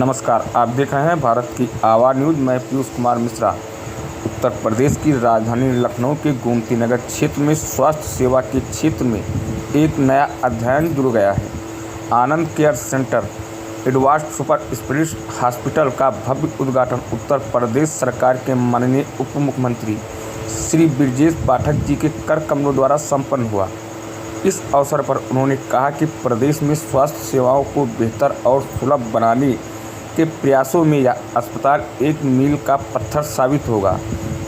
नमस्कार, आप देख रहे हैं भारत की आवाज़ न्यूज़। मैं पीयूष कुमार मिश्रा। उत्तर प्रदेश की राजधानी लखनऊ के गोमती नगर क्षेत्र में स्वास्थ्य सेवा के क्षेत्र में एक नया अध्ययन जुड़ गया है। Anand care centre advanced super specialist hospital का भव्य उद्घाटन उत्तर प्रदेश सरकार के माननीय उप मुख्यमंत्री श्री ब्रजेश पाठक जी के कर कमलों द्वारा संपन्न हुआ। इस अवसर पर उन्होंने कहा कि प्रदेश में स्वास्थ्य सेवाओं को बेहतर और सुलभ बनाने के प्रयासों में यह अस्पताल एक मील का पत्थर साबित होगा।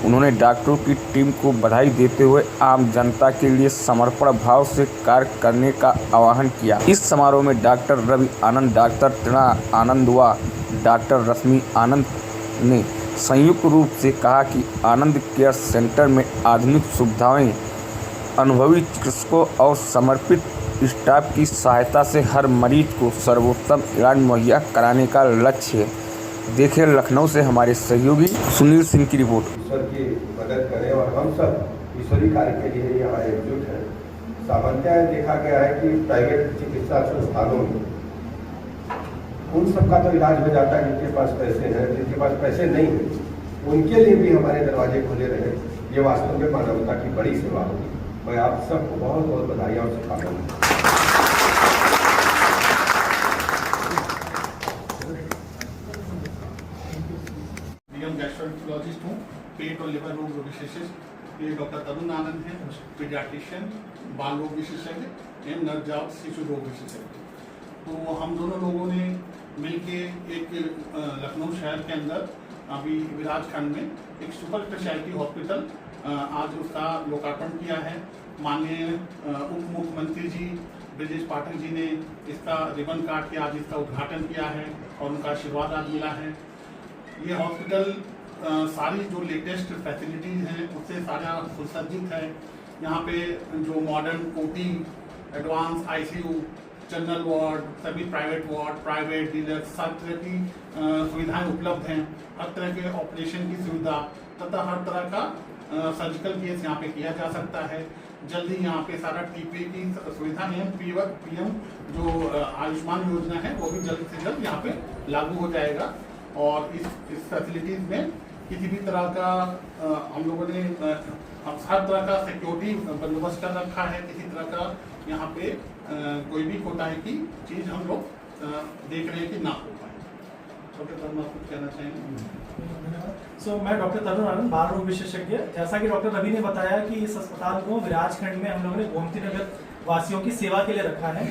उन्होंने डॉक्टरों की टीम को बधाई देते हुए आम जनता के लिए समर्पण भाव से कार्य करने का आह्वान किया। इस समारोह में डॉक्टर रवि आनंद, डॉक्टर तृणा आनंद व डॉक्टर रश्मि आनंद ने संयुक्त रूप से कहा कि आनंद केयर सेंटर में आधुनिक सुविधाएं, अनुभवी चिकित्सकों और समर्पित स्टाफ की सहायता से हर मरीज को सर्वोत्तम इलाज मुहैया कराने का लक्ष्य है। देखिए लखनऊ से हमारे सहयोगी सुनील सिंह की रिपोर्ट। ईश्वर की मदद करें और हम सब ईश्वरी कार्य के लिए यहाँ एकजुट हैं। सामान्यतः देखा गया है कि प्राइवेट चिकित्सा संस्थानों में उन सबका तो इलाज हो जाता है जिनके पास पैसे हैं। जिनके पास पैसे नहीं हैं उनके लिए भी हमारे दरवाजे खुले रहे। ये वास्तव में मानवता की बड़ी सेवा होगी। मैं आप सबको बहुत बहुत बधाई और शुभकामनाएं। गैस्ट्रोएंटरोलॉजिस्ट हूँ, पेट और लिवर रोग विशेषज्ञ। ये डॉक्टर तरुण आनंद हैं, पीडियाट्रिशियन, बाल रोग विशेषज्ञ एवं नवजात शिशु रोग विशेषज्ञ। तो हम दोनों लोगों ने मिलके एक लखनऊ शहर के अंदर अभी विराजखंड में एक सुपर स्पेशलिटी हॉस्पिटल आज उसका लोकार्पण किया है। माननीय उप मुख्यमंत्री जी ब्रजेश पाठक जी ने इसका रिबन काट के आज इसका उद्घाटन किया है और उनका आशीर्वाद आज मिला है। ये हॉस्पिटल सारी जो लेटेस्ट फैसिलिटीज़ हैं उससे सारा सुसज्जित है। यहाँ पे जो modern OT, advance ICU, general ward, सभी प्राइवेट वार्ड, प्राइवेट डीलक्स, सब तरह की सुविधाएं उपलब्ध हैं। हर तरह के ऑपरेशन की सुविधा तथा हर तरह का सर्जिकल केस यहाँ पे किया जा सकता है। जल्दी यहाँ पे सारा टीपी की सुविधा एवं पीएम जो आयुष्मान योजना है वो भी जल्द से जल्द यहाँ पे लागू हो जाएगा। और इस फैसिलिटीज में किसी भी तरह का हम लोगों ने हर तरह का सिक्योरिटी बंदोबस्त कर रखा है। किसी तरह का यहाँ पे कोई भी कोताही की चीज हम लोग देख रहे हैं कि ना हो पाए। डॉक्टर तरुण आप कुछ कहना चाहेंगे? मैं डॉक्टर तरुण आनंद, बाल रोग विशेषज्ञ। जैसा कि डॉक्टर रवि ने बताया कि इस अस्पताल को विराजखंड में हम लोगों ने गोमती नगर वासियों की सेवा के लिए रखा है।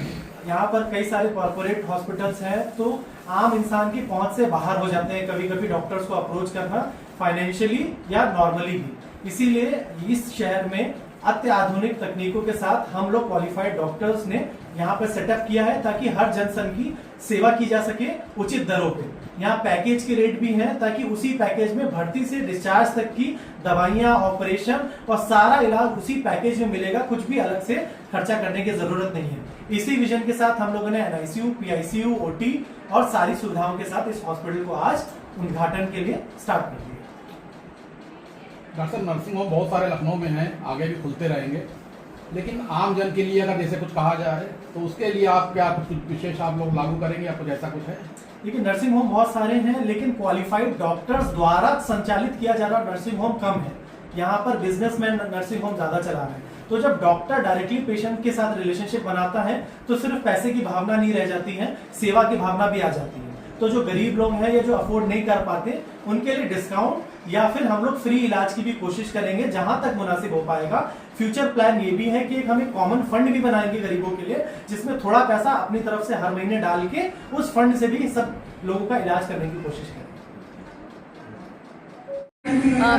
यहाँ पर कई सारे कॉर्पोरेट हॉस्पिटल्स हैं तो आम इंसान की पहुंच से बाहर हो जाते हैं कभी कभी डॉक्टर्स को अप्रोच करना, फाइनेंशियली या नॉर्मली भी। इसीलिए इस शहर में अत्याधुनिक तकनीकों के साथ हम लोग क्वालिफाइड डॉक्टर्स ने यहाँ पर सेटअप किया है ताकि हर जनसन की सेवा की जा सके उचित दरों पे। यहाँ पैकेज के रेट भी हैं ताकि उसी पैकेज में भर्ती से डिस्चार्ज तक की दवाइयाँ, ऑपरेशन और सारा इलाज उसी पैकेज में मिलेगा। कुछ भी अलग से खर्चा करने की जरूरत नहीं है। इसी विजन के साथ हम लोगों ने एनआईसीयू, पीआईसीयू, ओटी और सारी सुविधाओं के साथ इस हॉस्पिटल को आज उद्घाटन के लिए स्टार्ट कर दिया। डॉक्टर नर्सिंग होम बहुत सारे लखनऊ में हैं, आगे भी खुलते रहेंगे। लेकिन आम जन के लिए अगर जैसे कुछ कहा जाए तो उसके लिए आप क्या कुछ विशेष आप लोग लागू करेंगे या कुछ ऐसा कुछ है? देखिए नर्सिंग होम बहुत सारे हैं लेकिन क्वालिफाइड डॉक्टर्स द्वारा संचालित किया जा रहा नर्सिंग होम कम है। यहाँ पर बिजनेसमैन नर्सिंग होम ज्यादा चला रहे हैं। तो जब डॉक्टर डायरेक्टली पेशेंट के साथ रिलेशनशिप बनाता है तो सिर्फ पैसे की भावना नहीं रह जाती है, सेवा की भावना भी आ जाती है। तो जो गरीब लोग हैं या जो अफोर्ड नहीं कर पाते उनके लिए डिस्काउंट या फिर हम लोग फ्री इलाज की भी कोशिश करेंगे जहां तक मुनासिब हो पाएगा। फ्यूचर प्लान ये भी है कि एक हम एक कॉमन फंड भी बनाएंगे गरीबों के लिए, जिसमें थोड़ा पैसा अपनी तरफ से हर महीने डाल के उस फंड से भी सब लोगों का इलाज करने की कोशिश करेंगे।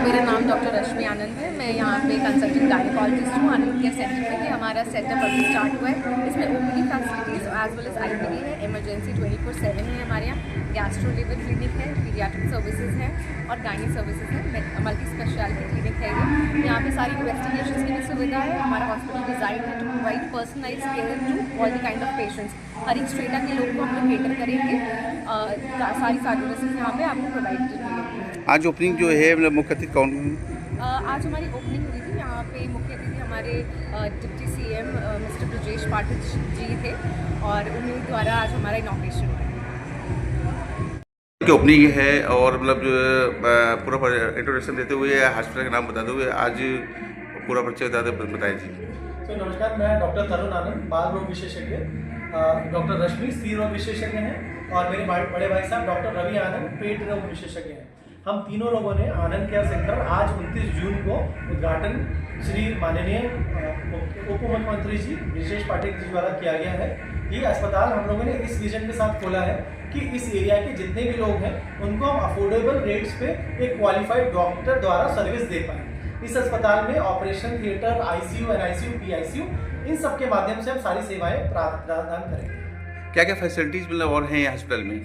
मेरा नाम डॉक्टर रश्मि आनंद है। मैं यहाँ पे कंसल्टेंट गायनेकोलॉजिस्ट हूँ। आनंद केयर सेंटर पे हमारा सेटअप अभी स्टार्ट हुआ है। इसमें OPD facilities as well as IPD है, इमरजेंसी 24/7 है हमारे यहाँ, गैस्ट्रो लिवर क्लिनिक है, पीडियाट्रिक सर्विसेज हैं और गायनी सर्विसेज है, मल्टी स्पेशलिटी क्लिनिक है ये। यहाँ पे सारी इन्वेस्टिगेशन की भी सुविधा है। हमारा हॉस्पिटल डिज़ाइन है to provide personalise care to all the kind of patients. हर एक स्ट्रेटा के लोगों को हम लोग केटर करेंगे। सारी सर्विसेज यहाँ पे आपको प्रोवाइड करेंगे। आज ओपनिंग जो है मुख्य अतिथि कौन? आज हमारी ओपनिंग हुई थी। यहाँ पे मुख्य अतिथि हमारे deputy CM mister Brajesh Pathak ji थे और उन्हीं द्वारा आज हमारा इनॉग्रेशन हुआ है। की ओपनिंग है और मतलब जो पूरा इंट्रोडक्शन देते हुए हॉस्पिटल का नाम बताते हुए आज पूरा परिचय बताएं जी। तो नमस्कार, मैं डॉक्टर तरुण आनंद, बाल रोग विशेषज्ञ। डॉक्टर रश्मि स्त्री रोग विशेषज्ञ हैं और मेरे बड़े भाई साहब डॉक्टर रवि आनंद पेट रोग विशेषज्ञ हैं। हम तीनों लोगों ने आनंद केयर सेंटर आज 29 जून को उद्घाटन श्री माननीय उप मुख्यमंत्री जी ब्रिजेश पाठक जी द्वारा किया गया है। ये अस्पताल हम लोगों ने इस विजन के साथ खोला है कि इस एरिया के जितने भी लोग हैं उनको हम अफोर्डेबल रेट्स पे एक क्वालिफाइड डॉक्टर द्वारा सर्विस दे पाएँ। इस अस्पताल में operation theatre, ICU, NICU, PICU, इन सब के माध्यम से हम सारी सेवाएं प्रदान करेंगे। क्या क्या फैसिलिटीज मतलब और हैं हॉस्पिटल में?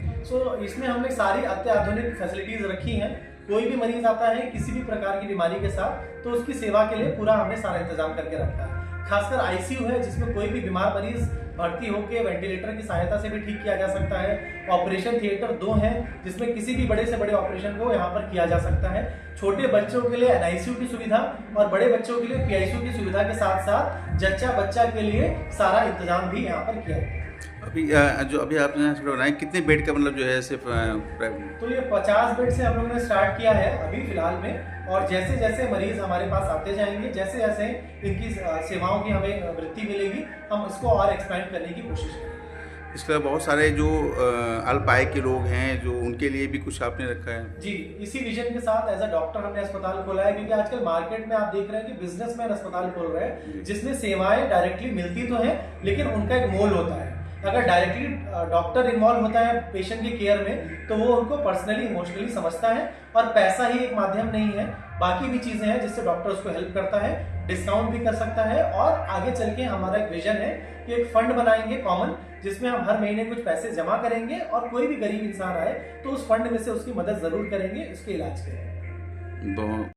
इसमें हमने सारी अत्याधुनिक फैसिलिटीज रखी हैं। कोई भी मरीज आता है किसी भी प्रकार की बीमारी के साथ तो उसकी सेवा के लिए पूरा हमने सारा इंतजाम करके रखा है। खासकर आईसीयू है जिसमें कोई भी बीमार मरीज भर्ती होकर वेंटिलेटर की सहायता से भी ठीक किया जा सकता है। ऑपरेशन थिएटर 2 हैं जिसमें किसी भी बड़े से बड़े ऑपरेशन को यहाँ पर किया जा सकता है। छोटे बच्चों के लिए एनआईसीयू की सुविधा और बड़े बच्चों के लिए पीआईसीयू की सुविधा के साथ साथ जच्चा बच्चा के लिए सारा इंतजाम भी यहाँ पर किया गया है। अभी आपने हॉस्पिटल बनाया कितने बेड का मतलब जो है सिर्फ तो ये 50 बेड से हम लोगों ने स्टार्ट किया है अभी फिलहाल में, और जैसे जैसे मरीज हमारे पास आते जाएंगे, जैसे जैसे इनकी सेवाओं की हमें वृद्धि मिलेगी, हम इसको और एक्सपेंड करने की कोशिश करेंगे। इसके अलावा बहुत सारे जो अल्प आय के लोग हैं जो उनके लिए भी कुछ आपने रखा है? जी, इसी विजन के साथ एज अ डॉक्टर हमने अस्पताल खोला है क्योंकि आजकल मार्केट में आप देख रहे हैं कि बिजनेसमैन अस्पताल खोल रहे हैं जिसमें सेवाएं डायरेक्टली मिलती तो है लेकिन उनका एक मोल होता है। अगर डायरेक्टली डॉक्टर इन्वॉल्व होता है पेशेंट की केयर में तो वो उनको पर्सनली इमोशनली समझता है और पैसा ही एक माध्यम नहीं है, बाकी भी चीजें हैं जिससे डॉक्टर उसको हेल्प करता है, डिस्काउंट भी कर सकता है। और आगे चल के हमारा एक विजन है कि एक फंड बनाएंगे कॉमन जिसमें हम हर महीने कुछ पैसे जमा करेंगे और कोई भी गरीब इंसान आए तो उस फंड में से उसकी मदद जरूर करेंगे, उसके इलाज के लिए।